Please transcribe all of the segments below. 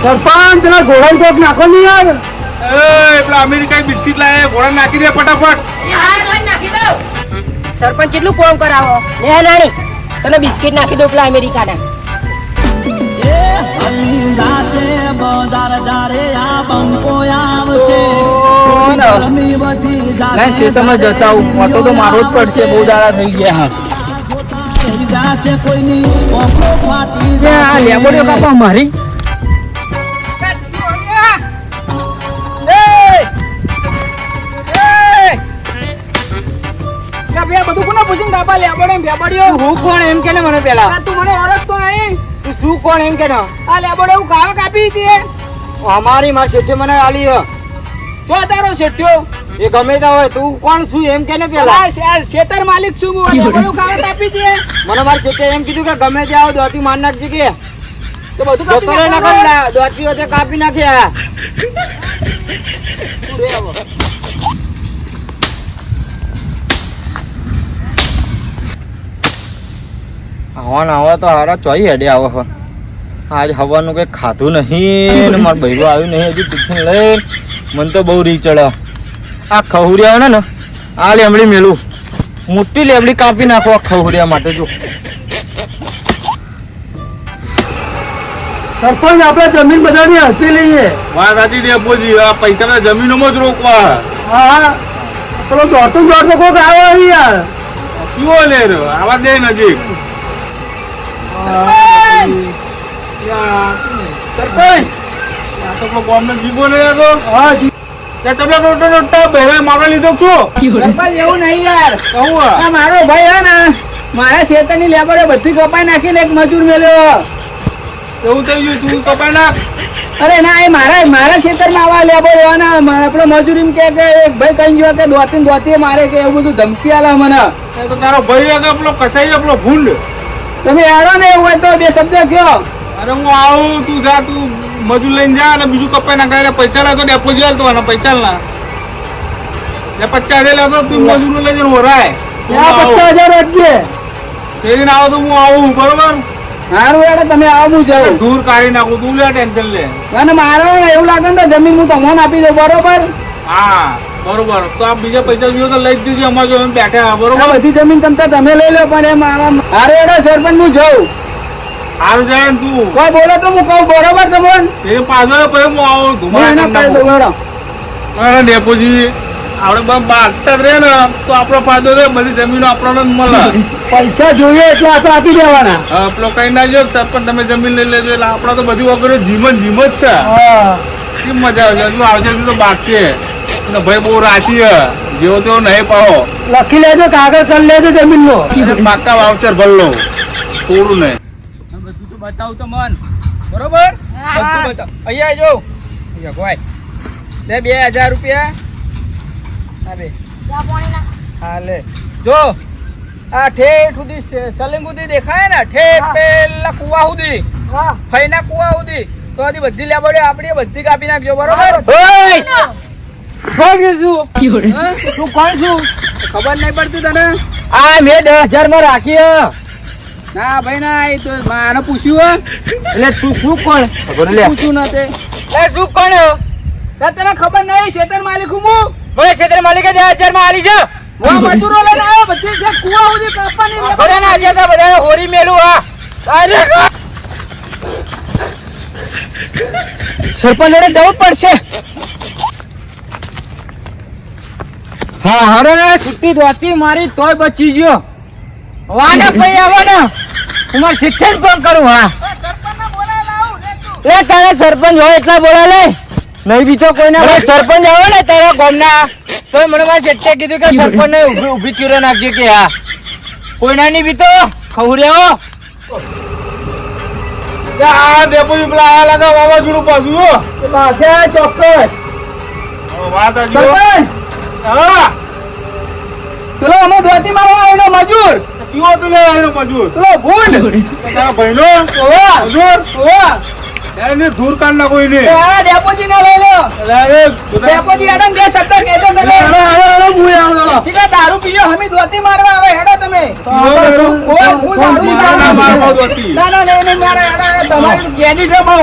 સરપંચ પેલા ઘોડા કોક નાખો નહીં યાર. પેલા અમેરિકાની બિસ્કિટ લાવે ઘોડા નાખી દે ફટાફટ. સરપંચ કેટલું કોમ કરાવો લે નાની તને બિસ્કિટ નાખી દો પેલા અમેરિકાના. તમે જતા મોટો તો મારો જ પડશે. બહુ દાડા થઈ ગયા. હા લેબોડીઓ કાપા મારી. બધું કોને પૂછીને કાપા લેબોડીઓ ભેબોડીઓ? હું કોણ એમ કે ને મને પેલા તું મને ઓળખતો નહીં. તું શું કોણ એમ કે આ લેબોડીઓ હું કાવા કાપી હતી અમારી માર શેઠે મને આલી જો તારો શેઠ્યો એ ગમે તે હોય તું કોણ છું એમ કે ને પેલા શેતર માલિક છું હું લેબોડીઓ કાવા કાપી હતી મને માર શેઠે એમ કીધું કે ગમે તે આવો દોતી માર નાખજે કે તો બધું કાપી નાખ દોતી વચ્ચે કાપી નાખ્યા. આવા તો હારા ચોઈ હેડે આવો હો. આજ હવાનું કઈ ખાધું નહીં ને મારા ભાઈઓ આવ્યું નહીં હજુ ટિફિન લઈ. મને તો બહુ રી ચડે આ ખહુરિયા ને આ લેમડી મેલું મોટી લેમડી કાપી નાખો આ ખહુરિયા માટે. જો સરપંચ આપણે જમીન બધાની હસી લઈએ. વાત સાચી ડેપોજી. આ પૈસા જમીનોમાં જ રોકવા. હા પેલો દોડતો કોક આવ્યો યાર. કયો લે રહ્યો આવા દે નજીક. સરપંચ તો ગામનો જીવો નહીં હતો. હા તમે રોટો બહેરા માગા લીધો છો. સરપંચ એવું નહીં યાર કહું આ મારો ભાઈ હે ને મારા ખેતરની લેબરે બધી કપાઈ નાખીને એક મજૂર મેલ્યો. એવું થઈ ગયું તું કપાઈ નાખ. અરે ના એ મારા ખેતરમાં આવા લેબો રહેવાના આપડે મજૂર એમ કે એક ભાઈ કઈ ગયો કે દોતી મારે કે એવું બધું ધમકી આલે મને. તો તારો ભાઈ આગળ પેલો કસાઈ પેલો ભૂંડ. તમે યારો ને એવું હોય તો બે શબ્દ કયો. અરે હું આવું તું જા તું મજૂર લઈને જા અને બીજું કપાઈ નાખાય પૈસા લાવતો ડેપોજી હાલતો પૈસા ના 50,000 લાવતો તું મજૂર લઈ જઈને હોરાય 50,000 વધશે ફેરીને આવો તો હું આવું બરોબર. સારું યાર તમે આવું જાવ દૂર કાઢી નાખું તું લે ટેન્શન લે. અને મારો એવું લાગે ને તો જમીન હું તમને આપી દઉં બરોબર. હા બરોબર તો આ બીજા પૈસા જોઈએ તો લઈ જ દીધી અમારે જો બેઠા બરોબર. બધી જમીન તમે લઈ લો પણ એ મારા હારે એડો સરપંચ હું જાઉં. સારું જાય ને તું કોઈ બોલો તો હું કહું બરોબર તમને એ પાછળ પછી હું આવું ધુમાડા ડેપોજી આપડે બાગતા રહે ને તો આપણો ફાયદો રહે. બધી જમીનો આપણને જ મળે. પૈસા જોઈએ એટલે આપણે આપી દેવાના. પેલો કઈ ના જો સરપંચ તમે જમીન લઈ લેજો એટલે આપડા તો બધી વગર જીમ જ છે. કેમ મજા આવે છે આવશે તો બાગ છે ભાઈ બહુ રાશી હે જેવો તેવો નહીં પાવો લખી લેજો કાગળ કરી લેજો જમીન નો પાક્કા વાવચર ભરલો થોડું નહીં. બધું તો બતાવું તો મન બરોબર. બધું બતાવ અહીંયા જો અહીંયા ભાઈ લે 2,000 રૂપિયા. હા બે હા લે જો આ ઠેઠ સુધી સલિંગ સુધી દેખાય ને ઠેઠ પેલા કુવા સુધી ફઈના કુવા સુધી તો હજી બધી લેબડે આપડી બધી કાપી નાખજો બરોબર. તું કોણ છું ખબર નહીં પડતી તને? આ મેં 10,000 માં રાખી. ના ભાઈ ના એ તો મારે પૂછ્યું એટલે તું શું કોણ પૂછ્યું નથી શું કોણ તને ખબર નહીં? ખેતર માલિક હું મને ખેતર માલિકે 10,000 માં આલી છે. મજૂરો લઈને આવ્યો બધી કુવા સુધી કાપવાની બધા હોરી મેલું. હા સરપંચ જોડે જવું પડશે. હા હારો ને છુટ્ટી દોતી મારી તોય બચી ગયો. વાને ભાઈ આવો ને હું મારે શિક્ષણ પણ કરું. હા એ તારે સરપંચ હોય એટલા બોલા લે નહીં બીજો કોઈના સરપંચ આવો ને તારા ગામના તો મને મારા શેઠે કીધું કે સરપંચ ને ઉભી ચીરો નાખજે કે હા કોઈના નહીં બીતો ખવડ્યાઓ. આ ડેપોજી પેલા આયા લાગે વાવાઝોડું પાછું ચોક્કસ વાત સરપંચ હા પેલો અમે દોતી મારવા એનો મજૂર કયો તો લે એનો મજૂર પેલો ભૂંડ તારા ભાઈનો મજૂર એને દૂર કાઢ નાખો એને. ડેપોજી ને લઈ લો ડેપોજી હેડો કે શબ્દ કહેતો તમે ઠીક દારૂ પીજો હમી દોતી મારવા આવે હેડો તમે ના નહીં મારે તમારી ગેડી છે બહુ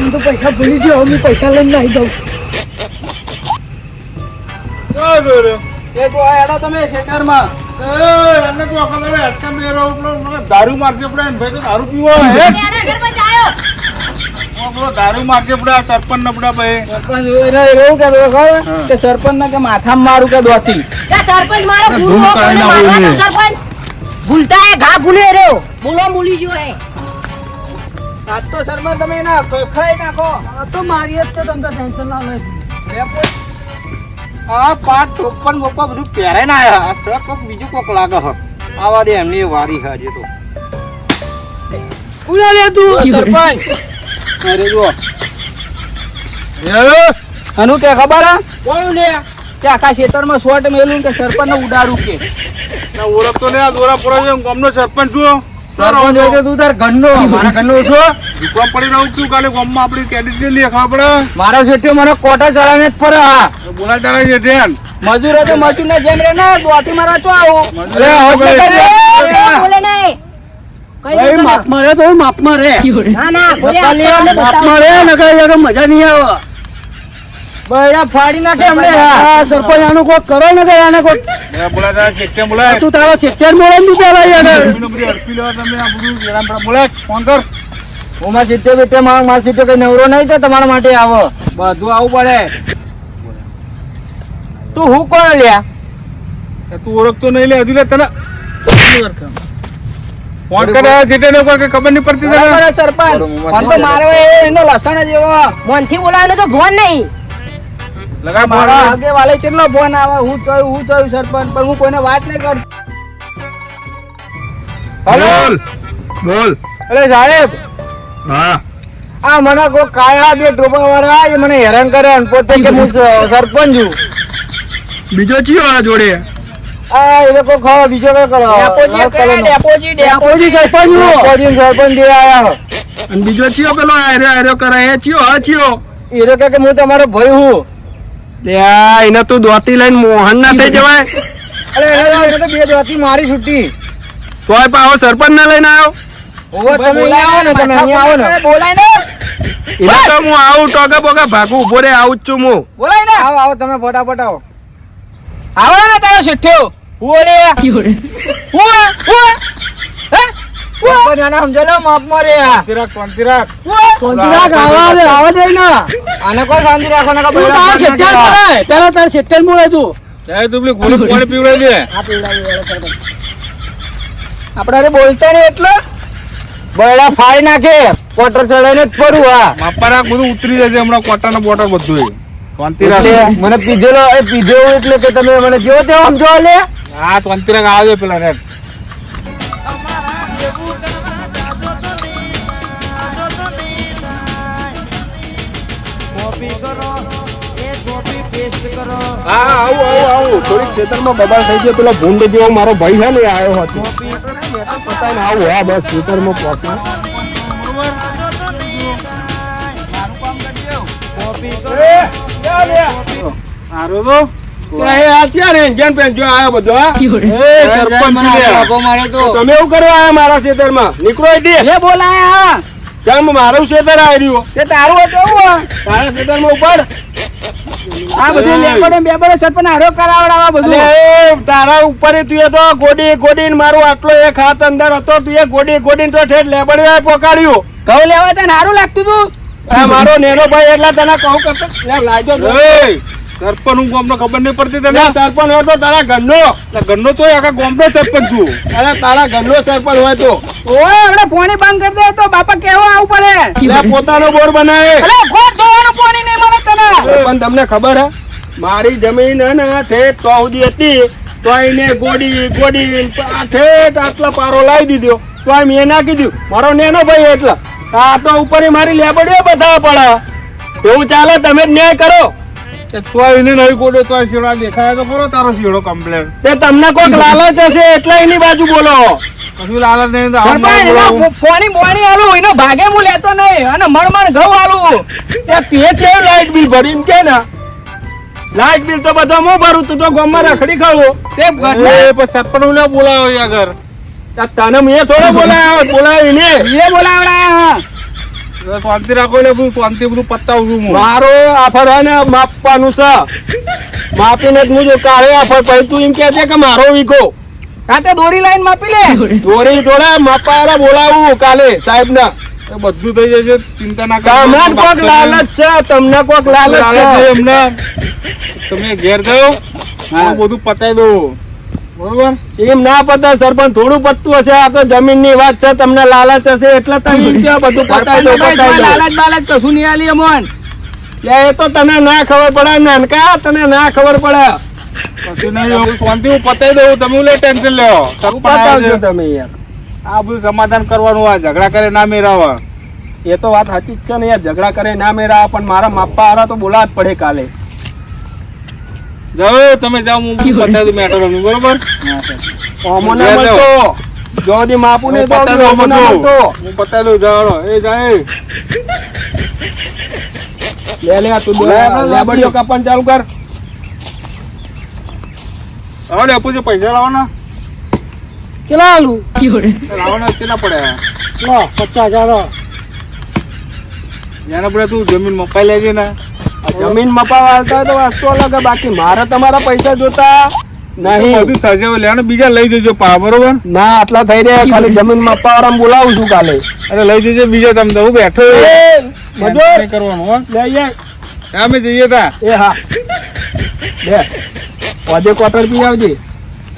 હું તો પૈસા ભૂલી ગયો હું પૈસા લઈને આવી જાઉં એ તો આ એડો તમે શેટરમાં દારૂ માર્કે પડે ને ભાઈ તો દારૂ પીવો દારૂ માર્કે પડે સરપંચ ન પડે ભાઈ સરપંચ એવું કહેતો ખબર કે સરપંચ ને કે માથામાં મારું કે દોતી સરપંચ મારો ધૂમ કરીને આવું ને. સરપંચ ભૂલતા હે ઘા ભૂલે રહ્યો બોલો ભૂલી ગયો હે આજ તો સરપંચ તમે ના ખખડાઈ નાખો તો મારી જ તો તમને ટેન્શન ના લે આ પાટ ટોપન બોપા બધું પહેરાઈ ના આયા આ સર કોક બીજું કોક લાગે હ આવા દે એમની વારી છે હજી તો ઉલા લે તું સરપંચ અરે જો આનું કે ખબર હે કોણ લે કે આખા ખેતરમાં શોટ મેલું કે સરપંચ ને ઉડાડું કે ઓળખતો ને આ દોરા પૂરા છે ગામનો સરપંચ છું સરપંચ હોય તો તું તાર ઘરનો મારા ઘરનો છો દુકાન પડી રહું છું કાલે ગામમાં આપણી કેડિટ ને લે ખબર પડે મારો શેઠિયો મને કોટા ચડાવીને જ ફરે હા બોલા તારા છે ધ્યાન મજૂર તો મજૂર ને જેમ રે ને દોતી મારા ચો આવો અરે હવે બોલે નહીં કઈ ભાઈ નહીં માપમાં રે તો માપમાં રે ના ના બોલે માપમાં રે ને કઈ તો મજા નહીં આવે બૈડા ફાડી નાખે હમણે આ સરપંચ આનું કોક કરો ને કઈ આને કોક બોલા તારા ચેક બોલાય તું તારો ચેક્ટર મોડે નું પેલા યાર બધી અડકી લેવા તમે આ બધું જરા બોલાય ફોન કર ઓમાં સીટે બેટે મારા સીટે કઈ નવરો નહીં તો તમારા માટે આવો બધું આવું પડે તું હું કોણ લ્યા તું ઓળખતો નહીં લે હજુ લે તને ફોન કરે સીટે ને કોઈ ખબર નહીં પડતી તને બરાબર સરપંચ ફોન તો મારો એનો લસણ જ એવો મોનથી બોલાવવાનો તો ફોન નહીં લગા મારા મારા આગે વાલે કેટલો ફોન આવે હું જોયું સરપંચ પણ હું કોઈને વાત નહીં કરતો હેલો બોલ અરે સાહેબ હા આ મને કોઈ કાયા બે ટોપા વાળા એ મને હેરાન કરે અને પોતે કે હું સરપંચ છું બીજો ચિયો આ જોડે આ એ લોકો ખાવા બીજો કઈ કરો ડેપોજી સરપંચ સરપંચ જે આયા અને બીજો ચિયો પેલો આર્યો કરે એ ચિયો હા ચિયો એ લોકો કે હું તમારો ભાઈ હું એને તું દોતી લઈને મોહન ના થઈ જવાય અરે એને તો બે દોતી મારી છૂટી તોય પાવો સરપંચ ના લઈને આવ્યો ઓવો તમે અહીંયા આવો ને તમે અહીંયા આવો ને બોલાય ને એટલે તો હું આવું ટોકા બોકા ભાગું ઉભો રે આવું જ છું હું બોલાય ને આવો આવો તમે ફટાફટ આવો આવો ને તારો શેઠ્યો હું ઓલે હું સરપંચ આને સમજો લો માપમાં રે આ શાંતિ રાખ કોન્ટ્રાક્ટ આવા દે ને આને કોઈ શાંતિ રાખો ને તું તારા ચેક્ટર મોડે પેલા તાર ચેક્ટર મોડે તું તું પેલી ગોળું પાણી પીવડાવી દે આપડે બોલતા ને એટલે બૈડા ફાડી નાખે કોટર ચડાઈને જ પડું હા માપા રાખ બધું ઉતરી જશે હમણાં કોટાનો બોટલ બધું શાંતિ રાખ એટલે મને પીધેલો એ પીધેલો એટલે કે તમે મને જેવો તેવો સમજો લે હા શાંતિ રાખ આવજો પેલા નેટ હા આવું થોડીક ખેતરમાં બબાલ થઈ ગયો પેલો ભૂંડ જેવો મારો ભાઈ છે ને એ આવ્યો હતો પતાઈને આવું હા બસ ખેતરમાં પહોંચ્યા સારું તો તમે એવું કરવા આયા મારા ખેતરમાં નીકળો અહીંથી. બોલાયા કેમ મારું ખેતર આવી રહ્યું તે તારું હતું તારા ખેતરમાં ઉપર આ બધું લેબડે બેબડે સરપંચ હારો કરાવડાવા બધું અલે, તારા ઉપર તું એ તો ગોડી મારું આટલો એક હાથ અંદર હતો તું એ ગોડી તો ઠેઠ લેબડે પોકાડ્યું ઘઉં લેવા તને હારું લાગતું તું આ મારો નેનો ભાઈ એટલે તને કહું કરતો લાગ્યો સરપંચ હું ગામનો ખબર નહીં પડતી તને સરપંચ હોય તો તારા ઘરનો ઘરનો તો આખા ગામનો સરપંચ છું અરે તારા ઘરનો સરપંચ હોય તો ઓય આપણે પોણી બંધ કરી દે તો બાપા કેવો આવું પડે એટલે પોતાનો બોર બનાવે અલે ખોટ ધોવાનું પોણી નહીં મળે તને પણ તમને ખબર હે મારી જમીન હે ને ઠેઠ તો સુધી હતી તો એને ગોડી ઠેઠ આટલા પારો લાવી દીધો તો આ મેં નાખી દીધું મારો નેનો ભાઈ એટલે આ તો ઉપર મારી લેબડીઓ બતાવવા પડે એવું ચાલે તમે જ ન્યાય કરો એને નહીં ગોડો તો શીડો દેખાય તો ખરો તારો શીડો કમ્પ્લેટ તે તમને કોઈક લાલચ હશે એટલે એની બાજુ બોલો કશું લાલચ નહીં તો સરપંચ એનો પોણી બોણી આલું એનો ભાગે હું લેતો નહીં અને મણ ઘઉં આલું તે છે લાઈટ બિલ ભરીને કે ને લાઈટ બિલ તો બધા હું ભરું તું તો ગામમાં રખડી ખાવો તે સરપંચ ને બોલાવો આગળ તને મેં થોડો બોલાવ્યો એને એ બોલાવડાયા શાંતિ રાખો એટલે બધું શાંતિ બધું પતાવું છું હું. મારો આફર હે ને માપવાનું છે, માપીને જ મુજો કાઢે આફર. પછી તું એમ કહે છે કે મારો વીઘો કાંટે દોરી લાઈન માપી લે. દોરી જોડે માપવા બોલાવું કાલે સાહેબ ને. એ બધું થઈ જશે, ચિંતા ના તમને કોક લાલચ છે, તમને કોક લાલચ છે. એમને તમે ઘેર જાઓ, હું બધું પતાવી દઉં, બરોબર? એમ ના પતા સરપંચ, થોડું પતતું હશે. આ તો જમીન ની વાત છે, તમને લાલચ હશે એટલે તમે એમ કહો બધું પતાવી દો, પતાવી દો. લાલચ બાલચ કશું નહીં આલી અમોન. એ તો તને ના ખબર પડે નાનકા, તને ના ખબર પડે. કશું નહીં, હું શાંતિ હું પતાવી દઉં, તમે લે ટેન્શન લેવો. શું પતાવશો તમે યાર? આ બધું સમાધાન કરવાનું, આ ઝઘડા કરે ના મેરાવા. એ તો વાત સાચી જ છે ને યાર, ઝઘડા કરે ના મેરા, પણ મારા માપા હારા તો બોલાવા જ પડે કાલે. જાઓ તમે જાઓ, હું પતાવી દઉં મેટર અમને, બરોબર? ઓમો ના મળતો, જો દી માપું ને તો પતાવી દઉં ઓમો ના બધું. મળતો. હું પતાવી દઉં, જાઓ. એ જાય લે લે તું લેબડીઓ કાપવાનું ચાલુ કર. હવે આપું પૈસા લાવવાના, કેટલા આલું? લાવવાના કેટલા પડ્યા? લો 50,000. એના પડે તું જમીન મપાઈ લેજે ને. જમીન મપાવા આવતા તો વાસ્તુ અલગ હે, બાકી મારે તમારા પૈસા જોતા નહીં. બધું થશે, લેવાનું બીજા લઈ જજો પા, બરોબર? ના આટલા થઈ રહ્યા, ખાલી જમીન મપાવા વાળાને બોલાવું છું કાલે. અરે લઈ જજો બીજા, તમે તો હું બેઠો મજૂર નહીં કરવાનું હો. લઈ અમે જઈએ તા. એ હા બે વધે ક્વાર્ટર પી આવજે.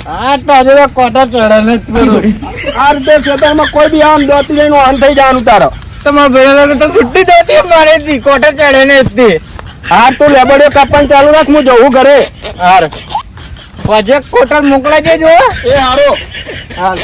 આ તો હજુ કોટર ચડે ને આ રીતે ખેતરમાં કોઈ બી આમ દોતી લઈને ઓન થઈ જવાનું તારો. તમારા ભેળા તો છૂટી દેતી મારે થી કોટર ચડે ને જ. હાર તું લેબડીઓ કાપવાનું ચાલુ રાખ, હું જવું ઘરે. હાર પ્રોજેક્ટ કોટર મોકલાઈ દેજો. એ હારો. હાલ.